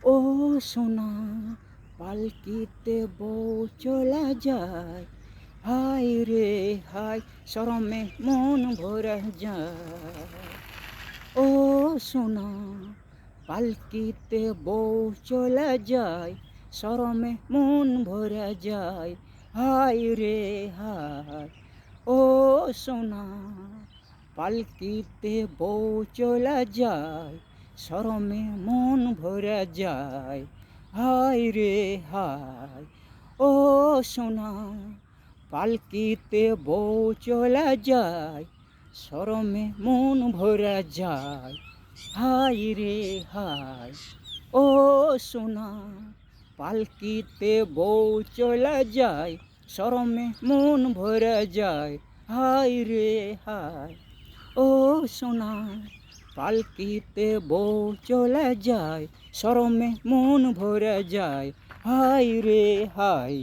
ও সোনা পালকিতে বউ চলা যায়, হায় রে হায় শরমে মন ভরে যায়। ও সোনা পালকিতে বউ চলে যায়, শরমে মন ভরে যায়, হায় রে হায়। ও সোনা পালকিতে বউ চলে যায়, শরমে মন ভরে যায়, হায় রে হায়। ও সোনা পালকিতে বউ চলে যায়, শরমে মন ভরে যায়, হায় রে হায়। ও সোনা পালকিতে বউ চলে যায়, শরমে মন ভরে যায়, হায় রে হায়। ও সোনা পালকিতে বউ চলে যায়, শরমে মন ভরে যায়, হায় রে হায়।